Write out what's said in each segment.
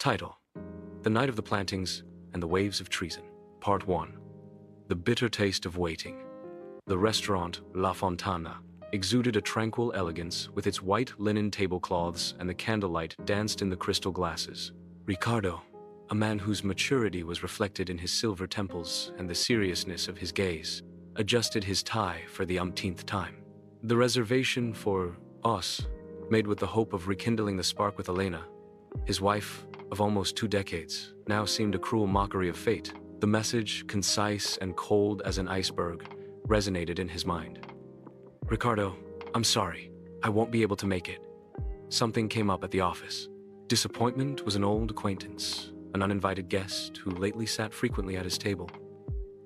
Title: The Night of the Plantings and the Waves of Treason. Part 1. The bitter taste of waiting. The restaurant La Fontana exuded a tranquil elegance with its white linen tablecloths, and the candlelight danced in the crystal glasses. Ricardo, a man whose maturity was reflected in his silver temples and the seriousness of his gaze, adjusted his tie for the umpteenth time. The reservation for us, made with the hope of rekindling the spark with Elena, his wife of almost 2 decades, now seemed a cruel mockery of fate. The message, concise and cold as an iceberg, resonated in his mind. Ricardo, I'm sorry. I won't be able to make it. Something came up at the office. Disappointment was an old acquaintance, an uninvited guest who lately sat frequently at his table.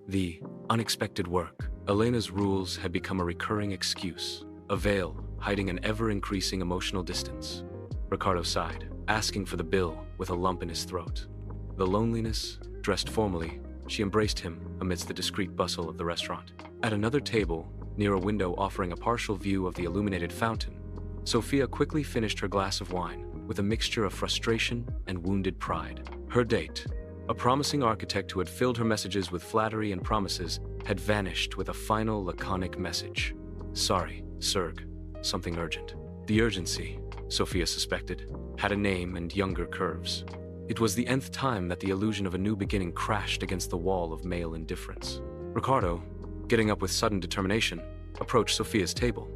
The unexpected work. Elena's rules had become a recurring excuse, a veil hiding an ever-increasing emotional distance. Ricardo sighed, asking for the bill with a lump in his throat. The loneliness, dressed formally, she embraced him amidst the discreet bustle of the restaurant. At another table, near a window offering a partial view of the illuminated fountain, Sophia quickly finished her glass of wine with a mixture of frustration and wounded pride. Her date, a promising architect who had filled her messages with flattery and promises, had vanished with a final laconic message. Sorry, Serg, something urgent. The urgency, Sophia suspected, had a name and younger curves. It was the nth time that the illusion of a new beginning crashed against the wall of male indifference. Ricardo, getting up with sudden determination, approached Sophia's table.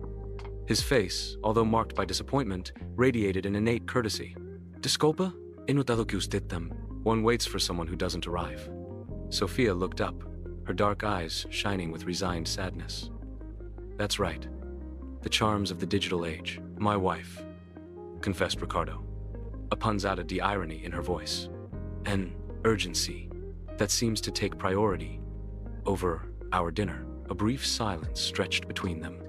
His face, although marked by disappointment, radiated an innate courtesy. Disculpa? He notado que usted tam. One waits for someone who doesn't arrive. Sophia looked up, her dark eyes shining with resigned sadness. That's right. The charms of the digital age. My wife, confessed Ricardo, a punzada de irony in her voice. An urgency that seems to take priority over our dinner. A brief silence stretched between them,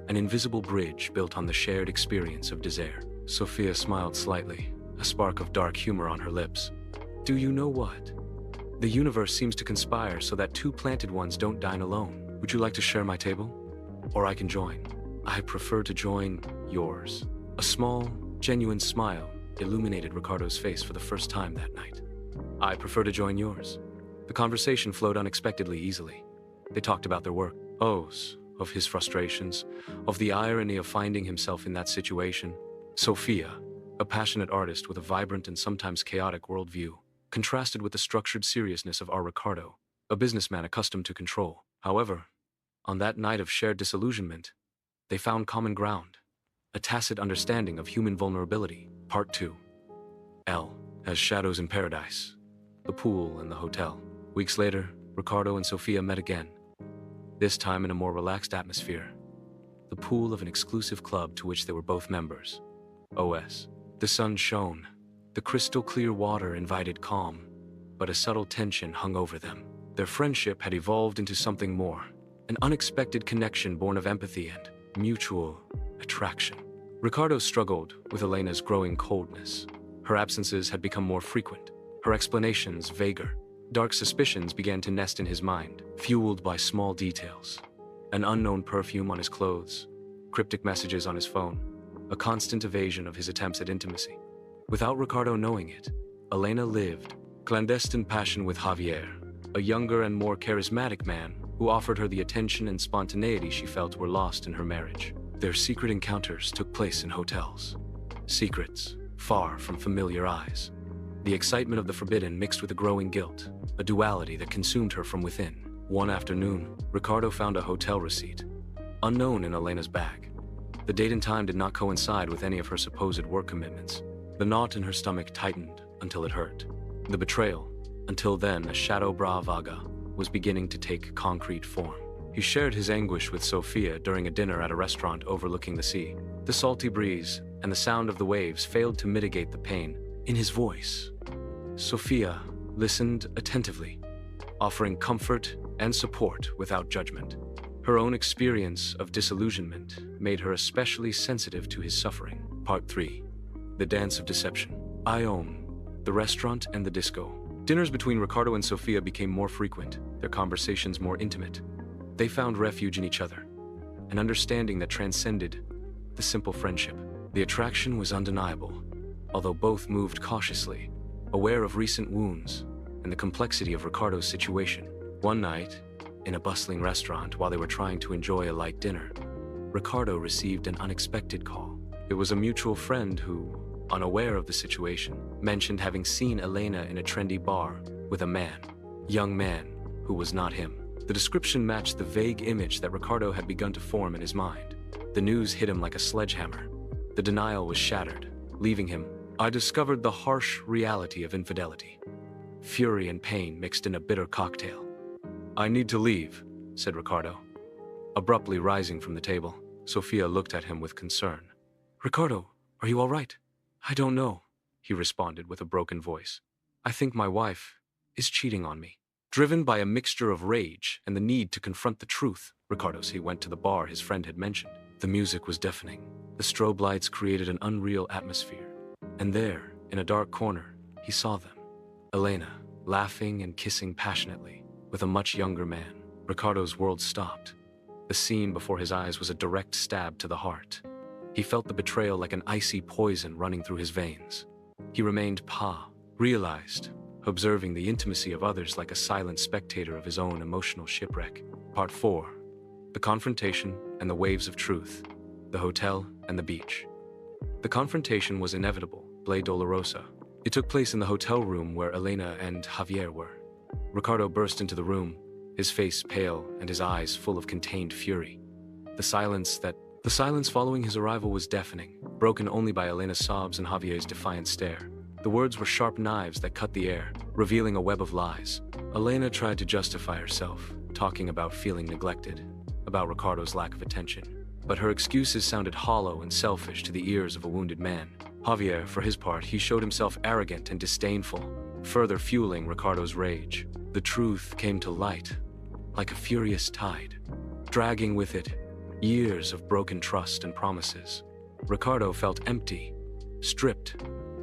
an invisible bridge built on the shared experience of desire. Sophia smiled slightly, a spark of dark humor on her lips. Do you know what? The universe seems to conspire so that 2 planted ones don't dine alone. Would you like to share my table? Or I can join. I prefer to join yours. A small, genuine smile illuminated Ricardo's face for the first time that night. I prefer to join yours. The conversation flowed unexpectedly easily. They talked about their work, of his frustrations, of the irony of finding himself in that situation. Sophia, a passionate artist with a vibrant and sometimes chaotic worldview, contrasted with the structured seriousness of our Ricardo, a businessman accustomed to control. However, on that night of shared disillusionment, they found common ground, a tacit understanding of human vulnerability. Part 2. L. As Shadows in Paradise. The pool and the hotel. Weeks later, Ricardo and Sophia met again, this time in a more relaxed atmosphere. The pool of an exclusive club to which they were both members. OS. The sun shone. The crystal clear water invited calm, but a subtle tension hung over them. Their friendship had evolved into something more, an unexpected connection born of empathy and mutual attraction. Ricardo struggled with Elena's growing coldness. Her absences had become more frequent, her explanations vaguer. Dark suspicions began to nest in his mind, fueled by small details. An unknown perfume on his clothes, cryptic messages on his phone, a constant evasion of his attempts at intimacy. Without Ricardo knowing it, Elena lived clandestine passion with Javier, a younger and more charismatic man who offered her the attention and spontaneity she felt were lost in her marriage. Their secret encounters took place in hotels. Secrets, far from familiar eyes. The excitement of the forbidden mixed with a growing guilt, a duality that consumed her from within. One afternoon, Ricardo found a hotel receipt, unknown in Elena's bag. The date and time did not coincide with any of her supposed work commitments. The knot in her stomach tightened until it hurt. The betrayal, until then a shadow bra vaga, was beginning to take concrete form. He shared his anguish with Sophia during a dinner at a restaurant overlooking the sea. The salty breeze and the sound of the waves failed to mitigate the pain in his voice. Sophia listened attentively, offering comfort and support without judgment. Her own experience of disillusionment made her especially sensitive to his suffering. Part 3. The Dance of Deception. Ione, the restaurant and the disco. Dinners between Ricardo and Sophia became more frequent, their conversations more intimate. They found refuge in each other, an understanding that transcended the simple friendship. The attraction was undeniable, although both moved cautiously, aware of recent wounds and the complexity of Ricardo's situation. One night, in a bustling restaurant while they were trying to enjoy a light dinner, Ricardo received an unexpected call. It was a mutual friend who, unaware of the situation, mentioned having seen Elena in a trendy bar with a young man, who was not him. The description matched the vague image that Ricardo had begun to form in his mind. The news hit him like a sledgehammer. The denial was shattered, leaving him. I discovered the harsh reality of infidelity. Fury and pain mixed in a bitter cocktail. I need to leave, said Ricardo, abruptly rising from the table. Sophia looked at him with concern. Ricardo, are you all right? I don't know, he responded with a broken voice. I think my wife is cheating on me. Driven by a mixture of rage and the need to confront the truth, he went to the bar his friend had mentioned. The music was deafening. The strobe lights created an unreal atmosphere. And there, in a dark corner, he saw them. Elena, laughing and kissing passionately, with a much younger man. Ricardo's world stopped. The scene before his eyes was a direct stab to the heart. He felt the betrayal like an icy poison running through his veins. He remained realized, observing the intimacy of others like a silent spectator of his own emotional shipwreck. Part 4. The confrontation and the waves of truth. The hotel and the beach. The confrontation was inevitable, ble dolorosa. It took place in the hotel room where Elena and Javier were. Ricardo burst into the room, his face pale and his eyes full of contained fury. The silence following his arrival was deafening, broken only by Elena's sobs and Javier's defiant stare. The words were sharp knives that cut the air, revealing a web of lies. Elena tried to justify herself, talking about feeling neglected, about Ricardo's lack of attention. But her excuses sounded hollow and selfish to the ears of a wounded man. Javier, for his part, he showed himself arrogant and disdainful, further fueling Ricardo's rage. The truth came to light, like a furious tide, dragging with it years of broken trust and promises. Ricardo felt empty, stripped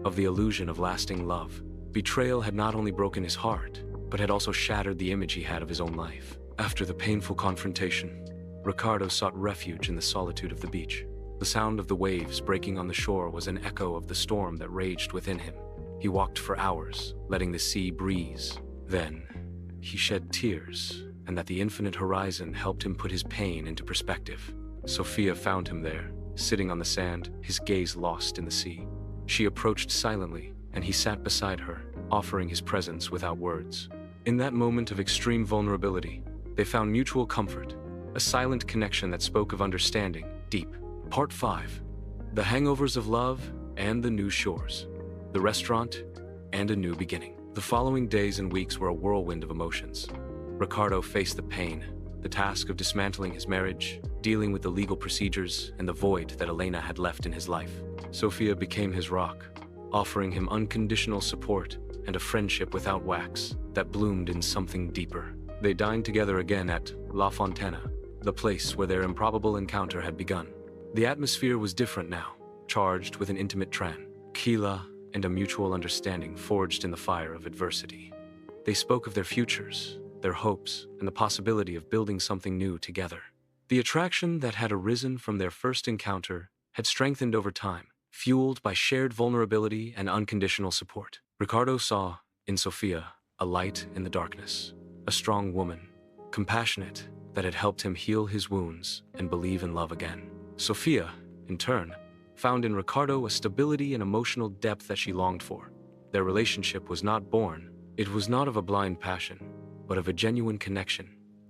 of the illusion of lasting love. Betrayal had not only broken his heart, but had also shattered the image he had of his own life. After the painful confrontation, Ricardo sought refuge in the solitude of the beach. The sound of the waves breaking on the shore was an echo of the storm that raged within him. He walked for hours, letting the sea breeze. Then, he shed tears, and that the infinite horizon helped him put his pain into perspective. Sophia found him there, sitting on the sand, his gaze lost in the sea. She approached silently, and he sat beside her, offering his presence without words. In that moment of extreme vulnerability, they found mutual comfort, a silent connection that spoke of understanding, deep. Part 5. The hangovers of love and the new shores. The restaurant and a new beginning. The following days and weeks were a whirlwind of emotions. Ricardo faced the pain, the task of dismantling his marriage, dealing with the legal procedures, and the void that Elena had left in his life. Sophia became his rock, offering him unconditional support and a friendship without wax that bloomed in something deeper. They dined together again at La Fontana, the place where their improbable encounter had begun. The atmosphere was different now, charged with an intimate tranquility and a mutual understanding forged in the fire of adversity. They spoke of their futures, their hopes, and the possibility of building something new together. The attraction that had arisen from their first encounter had strengthened over time, fueled by shared vulnerability and unconditional support. Ricardo saw, in Sophia, a light in the darkness, a strong woman, compassionate, that had helped him heal his wounds and believe in love again. Sophia, in turn, found in Ricardo a stability and emotional depth that she longed for. Their relationship was not born. It was not of a blind passion, but of a genuine connection,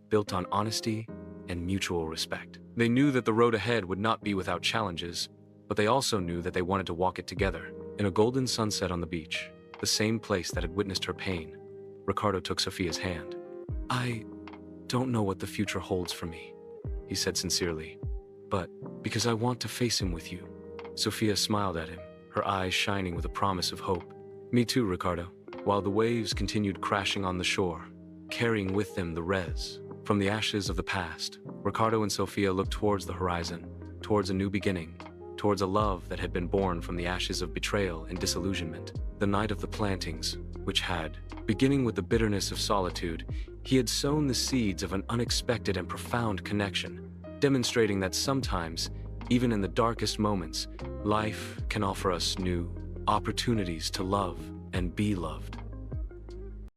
built on honesty and mutual respect. They knew that the road ahead would not be without challenges, but they also knew that they wanted to walk it together. In a golden sunset on the beach, the same place that had witnessed her pain, Ricardo took Sophia's hand. I don't know what the future holds for me, he said sincerely, but because I want to face him with you. Sophia smiled at him, her eyes shining with a promise of hope. Me too, Ricardo. While the waves continued crashing on the shore, carrying with them the res from the ashes of the past, Ricardo and Sophia looked towards the horizon, towards a new beginning, towards a love that had been born from the ashes of betrayal and disillusionment. The night of the plantings, which had, beginning with the bitterness of solitude, he had sown the seeds of an unexpected and profound connection, demonstrating that sometimes, even in the darkest moments, life can offer us new opportunities to love and be loved.